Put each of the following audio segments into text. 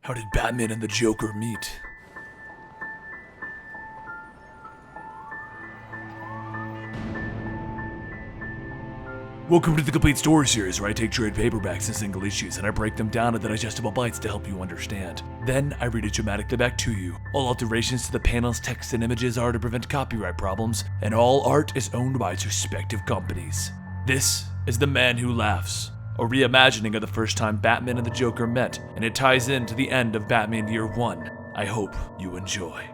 How did Batman and the Joker meet? Welcome to the Complete Story Series, where I take trade paperbacks and single issues and I break them down into digestible bites to help you understand. Then I read it dramatically back to you. All alterations to the panels, text, and images are to prevent copyright problems, and all art is owned by its respective companies. This is The Man Who Laughs, a reimagining of the first time Batman and the Joker met, and it ties into the end of Batman Year 1. I hope you enjoy.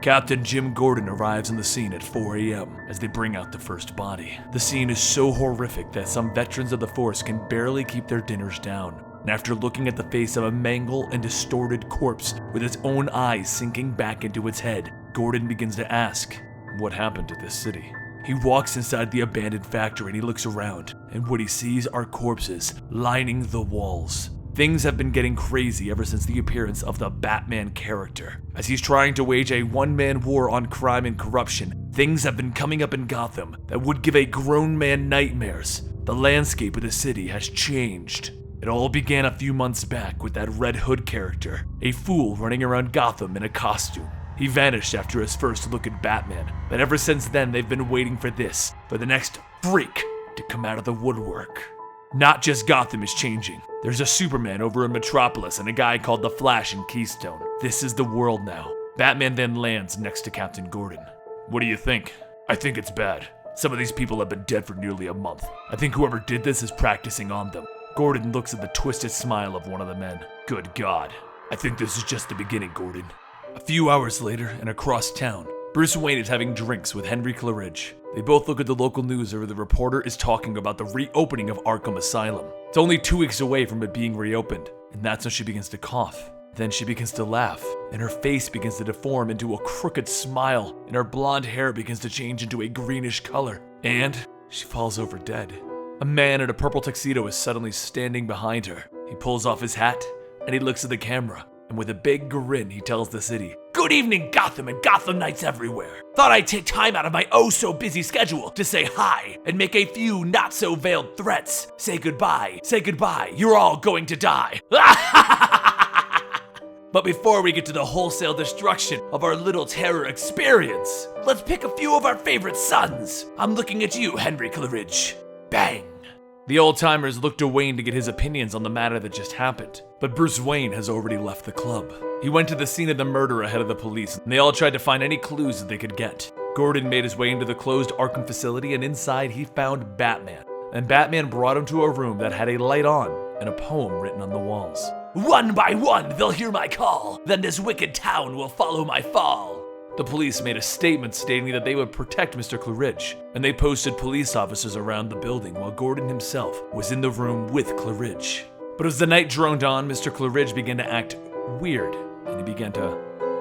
Captain Jim Gordon arrives on the scene at 4 a.m. as they bring out the first body. The scene is so horrific that some veterans of the force can barely keep their dinners down. And after looking at the face of a mangled and distorted corpse with its own eyes sinking back into its head, Gordon begins to ask, what happened to this city? He walks inside the abandoned factory and he looks around, and what he sees are corpses lining the walls. Things have been getting crazy ever since the appearance of the Batman character. As he's trying to wage a one-man war on crime and corruption, things have been coming up in Gotham that would give a grown man nightmares. The landscape of the city has changed. It all began a few months back with that Red Hood character, a fool running around Gotham in a costume. He vanished after his first look at Batman, but ever since then they've been waiting for the next freak to come out of the woodwork. Not just Gotham is changing. There's a Superman over in Metropolis and a guy called the Flash in Keystone. This is the world now. Batman then lands next to Captain Gordon. What do you think? I think it's bad. Some of these people have been dead for nearly a month. I think whoever did this is practicing on them. Gordon looks at the twisted smile of one of the men. Good God. I think this is just the beginning, Gordon. A few hours later, and across town, Bruce Wayne is having drinks with Henry Claridge. They both look at the local news where the reporter is talking about the reopening of Arkham Asylum. It's only 2 weeks away from it being reopened, and that's when she begins to cough. Then she begins to laugh, and her face begins to deform into a crooked smile, and her blonde hair begins to change into a greenish color, and she falls over dead. A man in a purple tuxedo is suddenly standing behind her. He pulls off his hat, and he looks at the camera, and with a big grin he tells the city, "Good evening, Gotham and Gotham Knights everywhere. Thought I'd take time out of my oh-so-busy schedule to say hi and make a few not-so-veiled threats. Say goodbye, you're all going to die." But before we get to the wholesale destruction of our little terror experience, let's pick a few of our favorite sons. I'm looking at you, Henry Claridge. Bang. The old-timers look to Wayne to get his opinions on the matter that just happened, but Bruce Wayne has already left the club. He went to the scene of the murder ahead of the police, and they all tried to find any clues that they could get. Gordon made his way into the closed Arkham facility, and inside he found Batman. And Batman brought him to a room that had a light on and a poem written on the walls. "One by one they'll hear my call, then this wicked town will follow my fall." The police made a statement stating that they would protect Mr. Claridge, and they posted police officers around the building while Gordon himself was in the room with Claridge. But as the night droned on, Mr. Claridge began to act weird, and he began to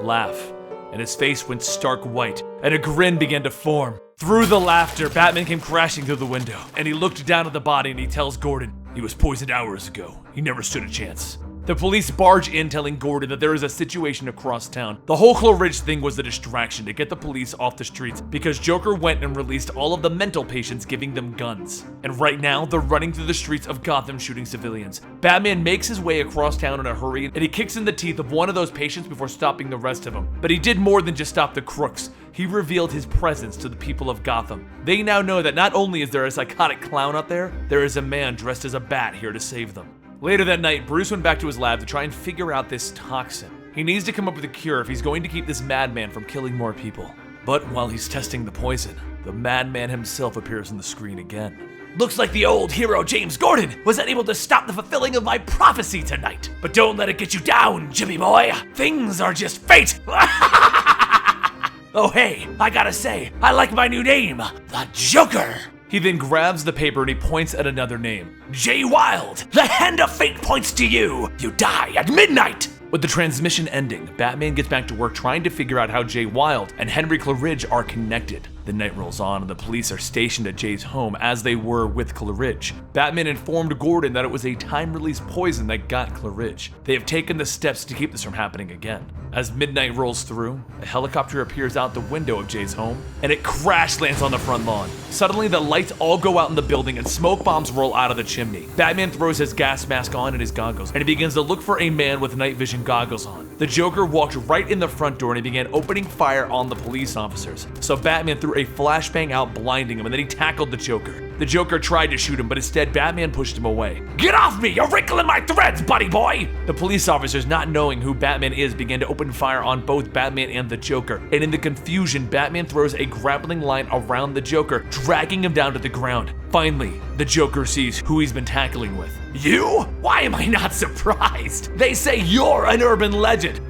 laugh, and his face went stark white, and a grin began to form. Through the laughter, Batman came crashing through the window, and he looked down at the body and he tells Gordon, "He was poisoned hours ago. He never stood a chance." The police barge in telling Gordon that there is a situation across town. The whole Claridge thing was a distraction to get the police off the streets because Joker went and released all of the mental patients, giving them guns. And right now, they're running through the streets of Gotham shooting civilians. Batman makes his way across town in a hurry and he kicks in the teeth of one of those patients before stopping the rest of them. But he did more than just stop the crooks. He revealed his presence to the people of Gotham. They now know that not only is there a psychotic clown out there is a man dressed as a bat here to save them. Later that night, Bruce went back to his lab to try and figure out this toxin. He needs to come up with a cure if he's going to keep this madman from killing more people. But while he's testing the poison, the madman himself appears on the screen again. "Looks like the old hero James Gordon was unable to stop the fulfilling of my prophecy tonight. But don't let it get you down, Jimmy boy. Things are just fate." "Oh hey, I gotta say, I like my new name, the Joker." He then grabs the paper and he points at another name. "Jay Wilde, the hand of fate points to you. You die at midnight." With the transmission ending, Batman gets back to work trying to figure out how Jay Wilde and Henry Claridge are connected. The night rolls on and the police are stationed at Jay's home as they were with Claridge. Batman informed Gordon that it was a time-release poison that got Claridge. They have taken the steps to keep this from happening again. As midnight rolls through, a helicopter appears out the window of Jay's home, and it crash lands on the front lawn. Suddenly, the lights all go out in the building and smoke bombs roll out of the chimney. Batman throws his gas mask on and his goggles, and he begins to look for a man with night vision goggles on. The Joker walked right in the front door and he began opening fire on the police officers. So Batman threw a flashbang out, blinding him, and then he tackled the Joker. The Joker tried to shoot him, but instead Batman pushed him away. "Get off me! You're wrinkling my threads, buddy boy!" The police officers, not knowing who Batman is, began to open fire on both Batman and the Joker. And in the confusion, Batman throws a grappling line around the Joker, dragging him down to the ground. Finally, the Joker sees who he's been tackling with. "You? Why am I not surprised? They say you're an urban legend."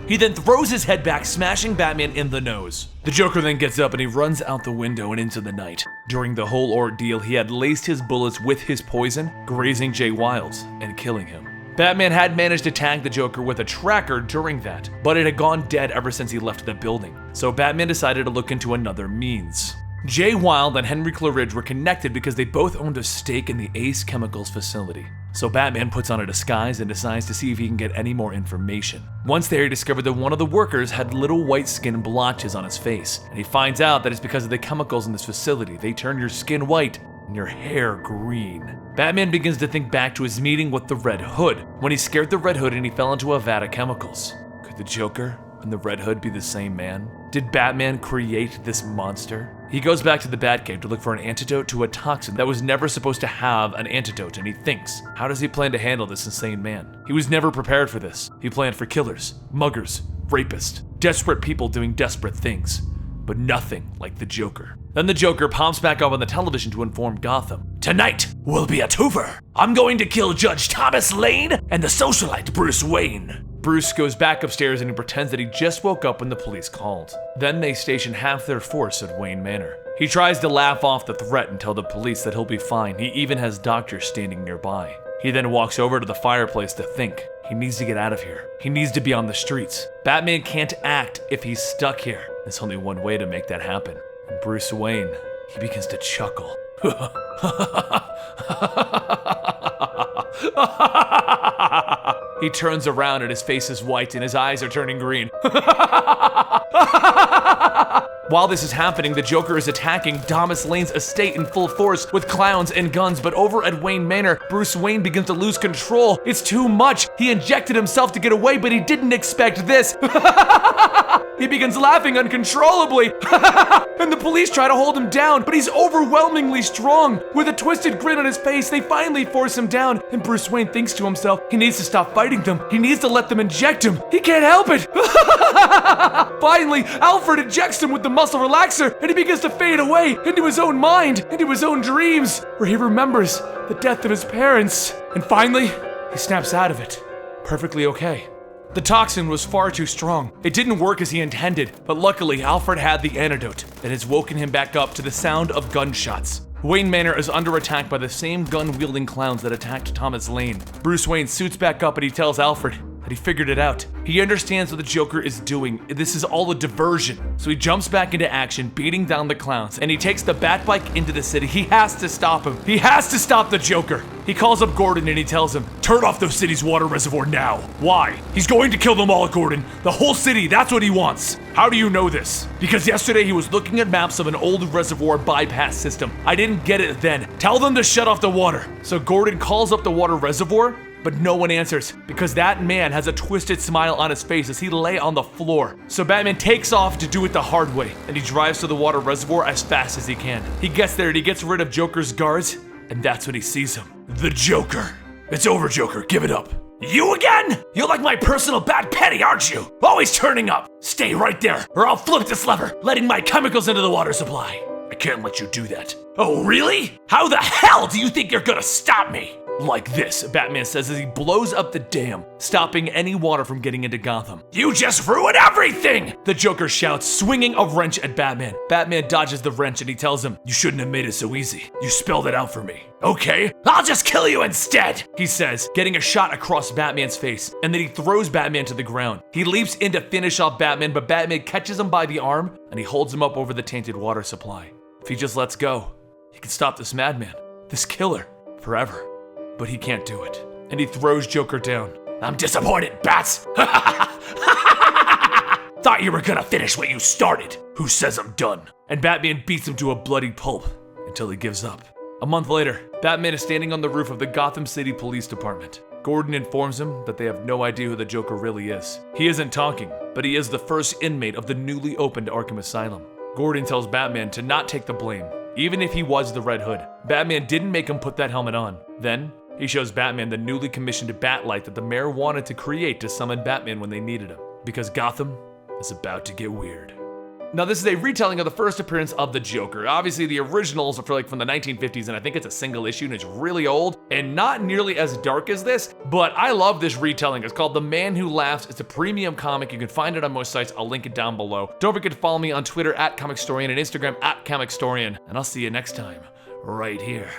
He then throws his head back, smashing Batman in the nose. The Joker then gets up and he runs out the window and into the night. During the whole ordeal, he had laced his bullets with his poison, grazing Jay Wilds and killing him. Batman had managed to tag the Joker with a tracker during that, but it had gone dead ever since he left the building. So Batman decided to look into another means. Jay Wilde and Henry Claridge were connected because they both owned a stake in the Ace Chemicals facility. So Batman puts on a disguise and decides to see if he can get any more information. Once there, he discovered that one of the workers had little white skin blotches on his face, and he finds out that it's because of the chemicals in this facility. They turn your skin white and your hair green. Batman begins to think back to his meeting with the Red Hood, when he scared the Red Hood and he fell into a vat of chemicals. Could the Joker and the Red Hood be the same man? Did Batman create this monster? He goes back to the Batcave to look for an antidote to a toxin that was never supposed to have an antidote, and he thinks, how does he plan to handle this insane man? He was never prepared for this. He planned for killers, muggers, rapists, desperate people doing desperate things, but nothing like the Joker. Then the Joker pops back up on the television to inform Gotham. "Tonight will be a twofer. I'm going to kill Judge Thomas Lane and the socialite Bruce Wayne." Bruce goes back upstairs and he pretends that he just woke up when the police called. Then they station half their force at Wayne Manor. He tries to laugh off the threat and tell the police that he'll be fine. He even has doctors standing nearby. He then walks over to the fireplace to think. He needs to get out of here. He needs to be on the streets. Batman can't act if he's stuck here. There's only one way to make that happen. And Bruce Wayne, he begins to chuckle. He turns around and his face is white and his eyes are turning green. While this is happening, the Joker is attacking Thomas Lane's estate in full force with clowns and guns, but over at Wayne Manor, Bruce Wayne begins to lose control. It's too much. He injected himself to get away, but he didn't expect this. He begins laughing uncontrollably. And the police try to hold him down, but he's overwhelmingly strong. With a twisted grin on his face, they finally force him down, and Bruce Wayne thinks to himself, he needs to stop fighting them. He needs to let them inject him. He can't help it. Finally, Alfred injects him with the muscle relaxer, and he begins to fade away into his own mind, into his own dreams, where he remembers the death of his parents. And finally, he snaps out of it, perfectly okay. The toxin was far too strong. It didn't work as he intended, but luckily Alfred had the antidote that has woken him back up to the sound of gunshots. Wayne Manor is under attack by the same gun-wielding clowns that attacked Thomas Lane. Bruce Wayne suits back up and he tells Alfred that he figured it out. He understands what the Joker is doing. This is all a diversion. So he jumps back into action, beating down the clowns, and he takes the Batbike into the city. He has to stop him. He has to stop the Joker. He calls up Gordon and he tells him, turn off the city's water reservoir now. Why? He's going to kill them all, Gordon. The whole city, that's what he wants. How do you know this? Because yesterday he was looking at maps of an old reservoir bypass system. I didn't get it then. Tell them to shut off the water. So Gordon calls up the water reservoir, but no one answers because that man has a twisted smile on his face as he lay on the floor. So Batman takes off to do it the hard way, and he drives to the water reservoir as fast as he can. He gets there and he gets rid of Joker's guards, and that's when he sees him. The Joker. It's over, Joker. Give it up. You again? You're like my personal bad penny, aren't you? Always turning up. Stay right there, or I'll flip this lever, letting my chemicals into the water supply. I can't let you do that. Oh, really? How the hell do you think you're gonna stop me? Like this, Batman says as he blows up the dam, stopping any water from getting into Gotham. You just ruined everything! The Joker shouts, swinging a wrench at Batman. Batman dodges the wrench and he tells him, you shouldn't have made it so easy. You spelled it out for me. Okay, I'll just kill you instead, he says, getting a shot across Batman's face, and then he throws Batman to the ground. He leaps in to finish off Batman, but Batman catches him by the arm and he holds him up over the tainted water supply. If he just lets go, he can stop this madman, this killer, forever. But he can't do it, and he throws Joker down. I'm disappointed, Bats! Thought you were gonna finish what you started. Who says I'm done? And Batman beats him to a bloody pulp until he gives up. A month later, Batman is standing on the roof of the Gotham City Police Department. Gordon informs him that they have no idea who the Joker really is. He isn't talking, but he is the first inmate of the newly opened Arkham Asylum. Gordon tells Batman to not take the blame, even if he was the Red Hood. Batman didn't make him put that helmet on. Then, he shows Batman the newly commissioned Batlight that the mayor wanted to create to summon Batman when they needed him. Because Gotham is about to get weird. Now, this is a retelling of the first appearance of the Joker. Obviously, the originals are from the 1950s, and I think it's a single issue, and it's really old, and not nearly as dark as this, but I love this retelling. It's called The Man Who Laughs. It's a premium comic. You can find it on most sites. I'll link it down below. Don't forget to follow me on Twitter at Comicstorian and Instagram at Comicstorian, and I'll see you next time, right here.